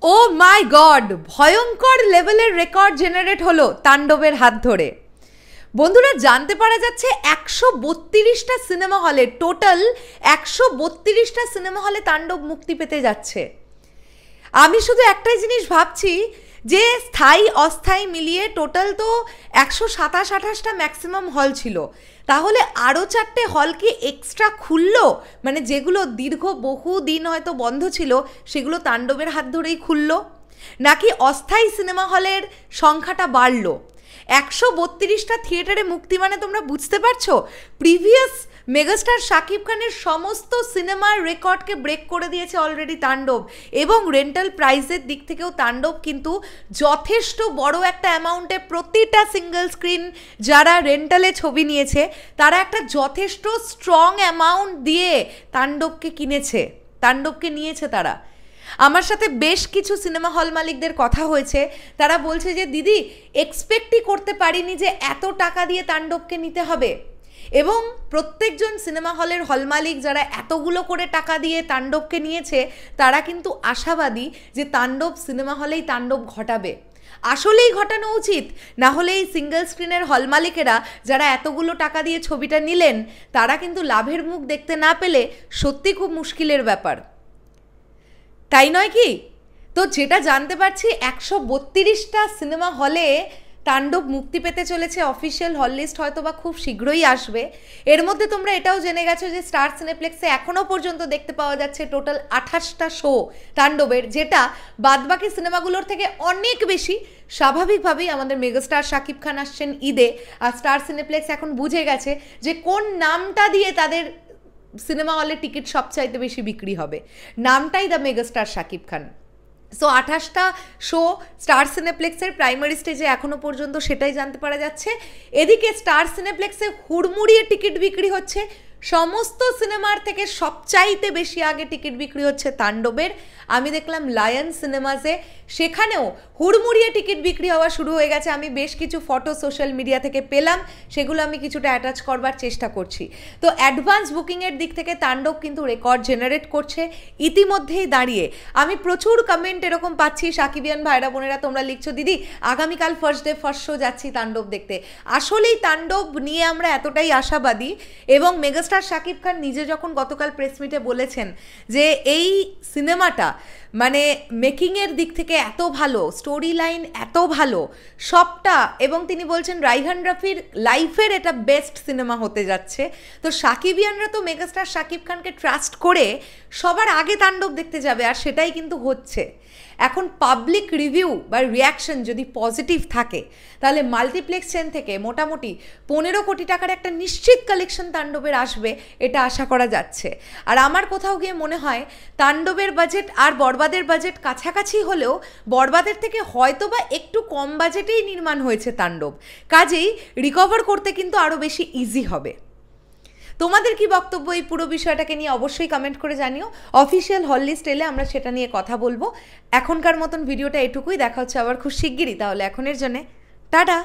ও মাই god, ভয়ঙ্কর লেভেলের record generate হলো তাণ্ডবের হাত ধরে। বন্ধুরা, জানতে পারা যাচ্ছে 132টা সিনেমা হলে, টোটাল 132টা সিনেমা হলে তাণ্ডব মুক্তি পেতে যাচ্ছে। আমি শুধু একটাই জিনিস ভাবছি যে স্থায়ী অস্থায়ী মিলিয়ে টোটাল তো 127-28টা ম্যাক্সিমাম হল ছিল, তাহলে আরও 4টে হল কি এক্সট্রা খুললো? মানে যেগুলো দীর্ঘ বহু দিন হয়তো বন্ধ ছিল সেগুলো তাণ্ডবের হাত ধরেই খুললো, নাকি অস্থায়ী সিনেমা হলের সংখ্যাটা বাড়লো? 132টা থিয়েটারে মুক্তি মানে তোমরা বুঝতে পারছো প্রিভিয়াস মেগাস্টার শাকিব খানের সমস্ত সিনেমার রেকর্ডকে ব্রেক করে দিয়েছে অলরেডি তাণ্ডব। এবং রেন্টাল প্রাইসের দিক থেকেও তাণ্ডব কিন্তু যথেষ্ট বড় একটা অ্যামাউন্টে প্রতিটা সিঙ্গেল স্ক্রিন যারা রেন্টালে ছবি নিয়েছে তারা একটা যথেষ্ট স্ট্রং অ্যামাউন্ট দিয়ে তাণ্ডবকে কিনেছে, তাণ্ডবকে নিয়েছে তারা। আমার সাথে বেশ কিছু সিনেমা হল মালিকদের কথা হয়েছে, তারা বলছে যে দিদি এক্সপেক্টই করতে পারিনি যে এত টাকা দিয়ে তাণ্ডবকে নিতে হবে। এবং প্রত্যেকজন সিনেমা হলের হল মালিক যারা এতগুলো করে টাকা দিয়ে তাণ্ডবকে নিয়েছে তারা কিন্তু আশাবাদী যে তাণ্ডব সিনেমা হলেই তাণ্ডব ঘটাবে। আসলেই ঘটানো উচিত, না হলে এই সিঙ্গেল স্ক্রিনের হল মালিকেরা যারা এতগুলো টাকা দিয়ে ছবিটা নিলেন তারা কিন্তু লাভের মুখ দেখতে না পেলে সত্যি খুব মুশকিলের ব্যাপার, তাই নয় কি? তো যেটা জানতে পারছি 132টা সিনেমা হলে তাণ্ডব মুক্তি পেতে চলেছে, অফিসিয়াল হল লিস্ট হয়তো বা খুব শীঘ্রই আসবে। এর মধ্যে তোমরা এটাও জেনে গেছো যে স্টার সিনেপ্লেক্সে এখনও পর্যন্ত দেখতে পাওয়া যাচ্ছে টোটাল 28টা শো তাণ্ডবের, যেটা বাদবাকি সিনেমাগুলোর থেকে অনেক বেশি। স্বাভাবিকভাবেই আমাদের মেগাস্টার শাকিব খান আসছেন ঈদে, আর স্টার সিনেপ্লেক্স এখন বুঝে গেছে যে কোন নামটা দিয়ে তাদের সিনেমা হলে টিকিট সবচাইতে বেশি বিক্রি হবে, নামটাই the megastar Shakib Khan. So 28টা শো স্টার সিনেপ্লেক্সের প্রাইমারি স্টেজে এখনও পর্যন্ত, সেটাই জানতে পারা যাচ্ছে। এদিকে স্টার সিনেপ্লেক্সে হুড়মুড়িয়ে টিকিট বিক্রি হচ্ছে, সমস্ত সিনেমার থেকে সবচাইতে বেশি আগে টিকিট বিক্রি হচ্ছে তাণ্ডবের। আমি দেখলাম লায়ন সিনেমাসে, সেখানেও হুড়মুড়িয়ে টিকিট বিক্রি হওয়া শুরু হয়ে গেছে। আমি বেশ কিছু ফটো সোশ্যাল মিডিয়া থেকে পেলাম, সেগুলো আমি কিছুটা অ্যাটাচ করবার চেষ্টা করছি। তো অ্যাডভান্স বুকিংয়ের দিক থেকে তাণ্ডব কিন্তু রেকর্ড জেনারেট করছে ইতিমধ্যেই দাঁড়িয়ে। আমি প্রচুর কমেন্ট এরকম পাচ্ছি, সাকিবিয়ান ভাইরা বোনেরা তোমরা লিখছো দিদি আগামীকাল ফার্স্ট ডে ফার্স্ট শো যাচ্ছি তাণ্ডব দেখতে। আসলেই তাণ্ডব নিয়ে আমরা এতটাই আশাবাদী, এবং মেগাস্টার শাকিব খান নিজে যখন গতকাল প্রেস মিটে বলেছেন যে এই সিনেমাটা মানে মেকিংয়ের দিক থেকে এত ভালো, স্টোরি লাইন এত ভালো সবটা, এবং তিনি বলছেন রাইহান রাফির লাইফের এটা বেস্ট সিনেমা হতে যাচ্ছে। তো সাকিবিয়ানরা তো মেগাস্টার শাকিব খানকে ট্রাস্ট করে সবার আগে তাণ্ডব দেখতে যাবে, আর সেটাই কিন্তু হচ্ছে। এখন পাবলিক রিভিউ বা রিয়াকশন যদি পজিটিভ থাকে তাহলে মাল্টিপ্লেক্স চেন থেকে মোটামুটি 15 কোটি টাকার একটা নিশ্চিত কালেকশন তাণ্ডবের আসবে, এটা আশা করা যাচ্ছে। আর আমার কোথাও গিয়ে মনে হয় তাণ্ডবের বাজেট আর বরবাদের বাজেট কাছাকাছি হলেও বরবাদের থেকে হয়তো বা একটু কম বাজেটেই নির্মাণ হয়েছে তাণ্ডব, কাজেই রিকভার করতে কিন্তু আরও বেশি ইজি হবে। তোমাদের কি বক্তব্য এই পুরো বিষয়টাকে নিয়ে অবশ্যই কমেন্ট করে জানিও। অফিসিয়াল হল লিস্ট এলে আমরা সেটা নিয়ে কথা বলবো। এখনকার মতন ভিডিওটা এটুকুই, দেখা হচ্ছে আবার খুব শিগগিরই। তাহলে এখনের জন্যে টাটা।